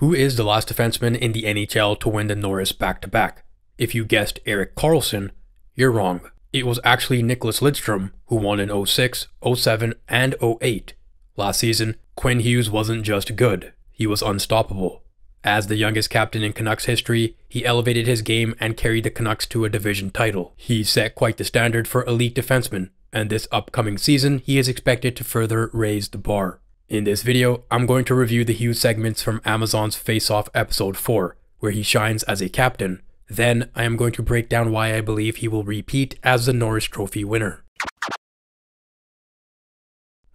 Who is the last defenseman in the NHL to win the Norris back-to-back? If you guessed Erik Karlsson, you're wrong. It was actually Nicklas Lidstrom, who won in 06, 07, and 08. Last season, Quinn Hughes wasn't just good, he was unstoppable. As the youngest captain in Canucks history, he elevated his game and carried the Canucks to a division title. He set quite the standard for elite defensemen, and this upcoming season, he is expected to further raise the bar. In this video, I'm going to review the Hughes segments from Amazon's Face Off episode 4, where he shines as a captain. Then, I am going to break down why I believe he will repeat as the Norris Trophy winner.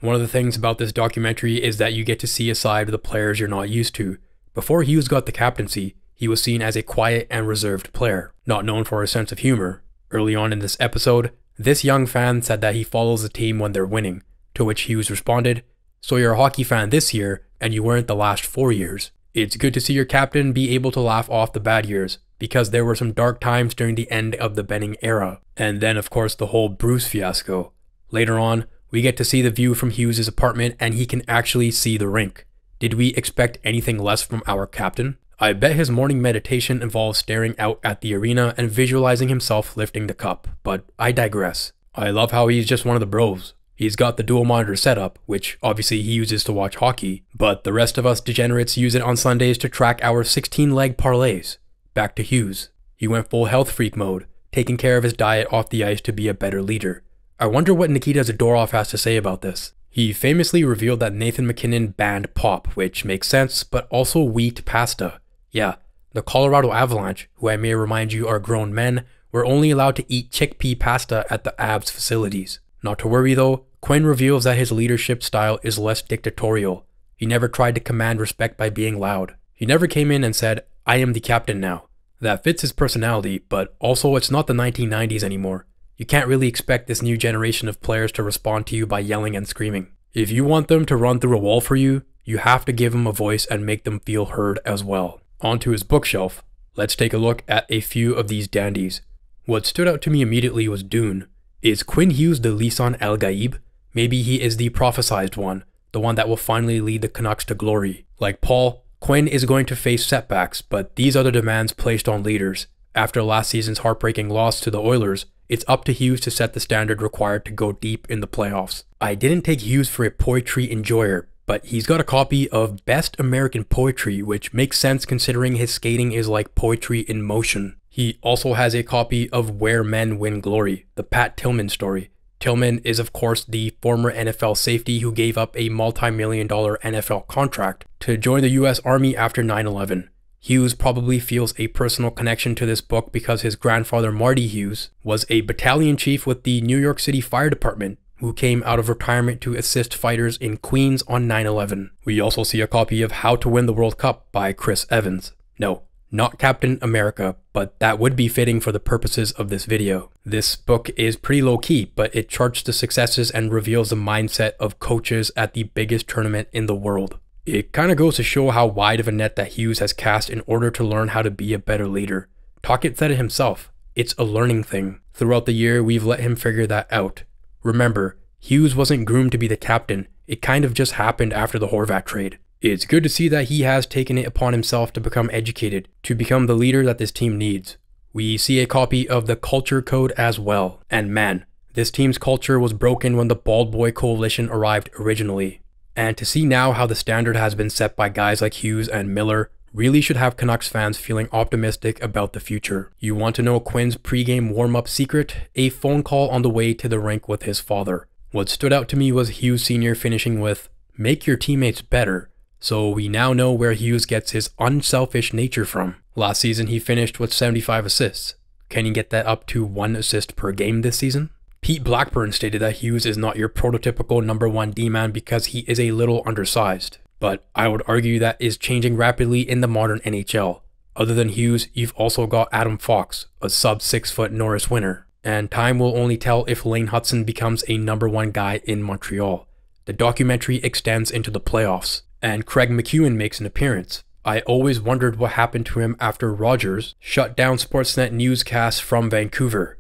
One of the things about this documentary is that you get to see a side of the players you're not used to. Before Hughes got the captaincy, he was seen as a quiet and reserved player, not known for his sense of humor. Early on in this episode, this young fan said that he follows the team when they're winning, to which Hughes responded, "So you're a hockey fan this year, and you weren't the last 4 years. It's good to see your captain be able to laugh off the bad years, because there were some dark times during the end of the Benning era." And then of course the whole Bruce fiasco. Later on, we get to see the view from Hughes' apartment and he can actually see the rink. Did we expect anything less from our captain? I bet his morning meditation involves staring out at the arena and visualizing himself lifting the cup, but I digress. I love how he's just one of the bros. He's got the dual monitor setup, which obviously he uses to watch hockey, but the rest of us degenerates use it on Sundays to track our 16-leg parlays. Back to Hughes. He went full health freak mode, taking care of his diet off the ice to be a better leader. I wonder what Nikita Zadorov has to say about this. He famously revealed that Nathan MacKinnon banned pop, which makes sense, but also wheat pasta. Yeah, the Colorado Avalanche, who I may remind you are grown men, were only allowed to eat chickpea pasta at the Avs facilities. Not to worry though, Quinn reveals that his leadership style is less dictatorial. He never tried to command respect by being loud. He never came in and said, "I am the captain now." That fits his personality, but also it's not the 1990s anymore. You can't really expect this new generation of players to respond to you by yelling and screaming. If you want them to run through a wall for you, you have to give them a voice and make them feel heard as well. Onto his bookshelf. Let's take a look at a few of these dandies. What stood out to me immediately was Dune. Is Quinn Hughes the Lisan El Gaib? Maybe he is the prophesized one, the one that will finally lead the Canucks to glory. Like Paul, Quinn is going to face setbacks, but these are the demands placed on leaders. After last season's heartbreaking loss to the Oilers, it's up to Hughes to set the standard required to go deep in the playoffs. I didn't take Hughes for a poetry enjoyer, but he's got a copy of Best American Poetry, which makes sense considering his skating is like poetry in motion. He also has a copy of Where Men Win Glory, the Pat Tillman story. Tillman is of course the former NFL safety who gave up a multi-million-dollar NFL contract to join the US Army after 9/11. Hughes probably feels a personal connection to this book because his grandfather Marty Hughes was a battalion chief with the New York City Fire Department who came out of retirement to assist fighters in Queens on 9/11. We also see a copy of How to Win the World Cup by Chris Evans. No, not Captain America, but that would be fitting for the purposes of this video. This book is pretty low-key, but it charts the successes and reveals the mindset of coaches at the biggest tournament in the world. It kind of goes to show how wide of a net that Hughes has cast in order to learn how to be a better leader. Tocchet said it himself, it's a learning thing. Throughout the year, we've let him figure that out. Remember, Hughes wasn't groomed to be the captain, it kind of just happened after the Horvat trade. It's good to see that he has taken it upon himself to become educated, to become the leader that this team needs. We see a copy of the Culture Code as well, and man, this team's culture was broken when the Bald Boy Coalition arrived originally. And to see now how the standard has been set by guys like Hughes and Miller really should have Canucks fans feeling optimistic about the future. You want to know Quinn's pregame warm-up secret? A phone call on the way to the rink with his father. What stood out to me was Hughes Sr. finishing with, "Make your teammates better." So we now know where Hughes gets his unselfish nature from. Last season he finished with 75 assists. Can he get that up to 1 assist per game this season? Pete Blackburn stated that Hughes is not your prototypical #1 D-man because he is a little undersized. But I would argue that is changing rapidly in the modern NHL. Other than Hughes, you've also got Adam Fox, a sub-6-foot Norris winner. And time will only tell if Lane Hutson becomes a #1 guy in Montreal. The documentary extends into the playoffs, and Craig McEwen makes an appearance. I always wondered what happened to him after Rogers shut down Sportsnet newscasts from Vancouver.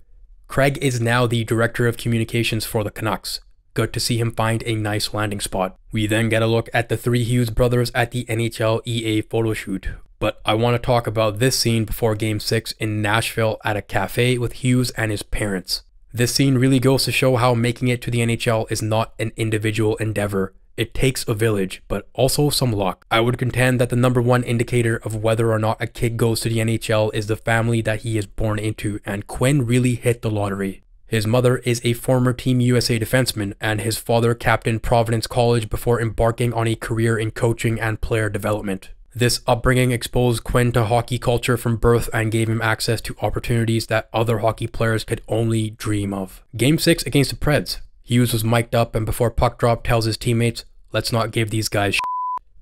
Craig is now the director of communications for the Canucks. Good to see him find a nice landing spot. We then get a look at the three Hughes brothers at the NHL EA photoshoot. But I want to talk about this scene before Game 6 in Nashville at a cafe with Hughes and his parents. This scene really goes to show how making it to the NHL is not an individual endeavor. It takes a village, but also some luck. I would contend that the number one indicator of whether or not a kid goes to the NHL is the family that he is born into, and Quinn really hit the lottery. His mother is a former Team USA defenseman, and his father captained Providence College before embarking on a career in coaching and player development. This upbringing exposed Quinn to hockey culture from birth and gave him access to opportunities that other hockey players could only dream of. Game 6 against the Preds. Hughes was mic'd up and before puck drop tells his teammates, "Let's not give these guys shit."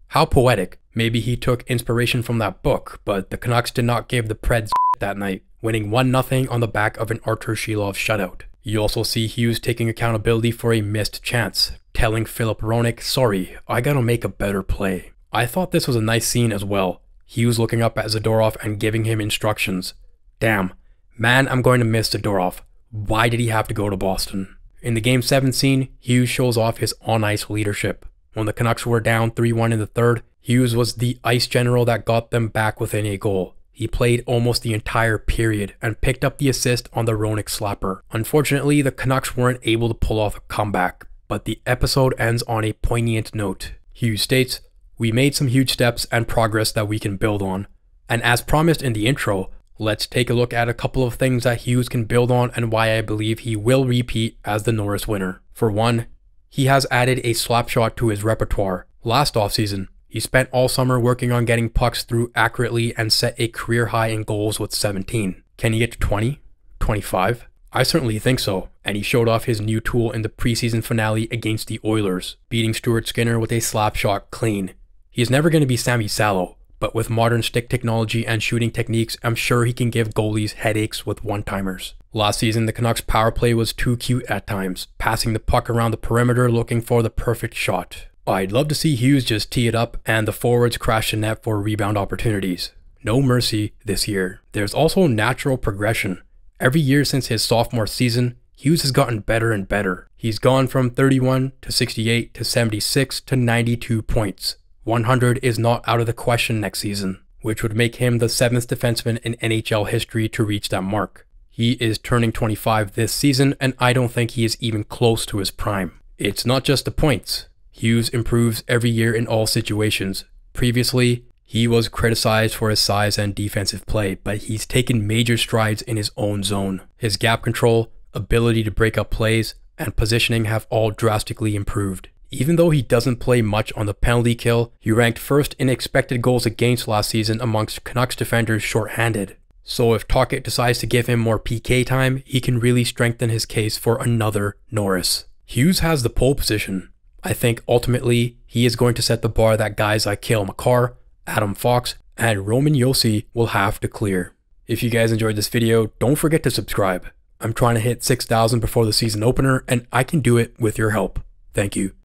How poetic. Maybe he took inspiration from that book, but the Canucks did not give the Preds shit that night, winning 1-0 on the back of an Artur Shilov shutout. You also see Hughes taking accountability for a missed chance, telling Filip Hronek, "Sorry, I gotta make a better play." I thought this was a nice scene as well. Hughes looking up at Zadorov and giving him instructions. Damn, man, I'm going to miss Zadorov. Why did he have to go to Boston? In the Game 7 scene, Hughes shows off his on-ice leadership. When the Canucks were down 3-1 in the third, Hughes was the ice general that got them back within a goal. He played almost the entire period and picked up the assist on the Hronek slapper. Unfortunately, the Canucks weren't able to pull off a comeback, but the episode ends on a poignant note. Hughes states, "We made some huge steps and progress that we can build on." And as promised in the intro, let's take a look at a couple of things that Hughes can build on and why I believe he will repeat as the Norris winner. For one, he has added a slap shot to his repertoire. Last offseason, he spent all summer working on getting pucks through accurately and set a career high in goals with 17. Can he get to 20? 25? I certainly think so, and he showed off his new tool in the preseason finale against the Oilers, beating Stuart Skinner with a slap shot clean. He's never going to be Sammy Salo, but with modern stick technology and shooting techniques, I'm sure he can give goalies headaches with one-timers. Last season, the Canucks' power play was too cute at times, passing the puck around the perimeter looking for the perfect shot. I'd love to see Hughes just tee it up and the forwards crash the net for rebound opportunities. No mercy this year. There's also natural progression. Every year since his sophomore season, Hughes has gotten better and better. He's gone from 31 to 68 to 76 to 92 points. 100 is not out of the question next season, which would make him the 7th defenseman in NHL history to reach that mark. He is turning 25 this season, and I don't think he is even close to his prime. It's not just the points. Hughes improves every year in all situations. Previously, he was criticized for his size and defensive play, but he's taken major strides in his own zone. His gap control, ability to break up plays, and positioning have all drastically improved. Even though he doesn't play much on the penalty kill, he ranked first in expected goals against last season amongst Canucks defenders shorthanded. So if Tocchet decides to give him more PK time, he can really strengthen his case for another Norris. Hughes has the pole position. I think ultimately he is going to set the bar that guys like Cale Makar, Adam Fox, and Roman Josi will have to clear. If you guys enjoyed this video, don't forget to subscribe. I'm trying to hit 6,000 before the season opener, and I can do it with your help. Thank you.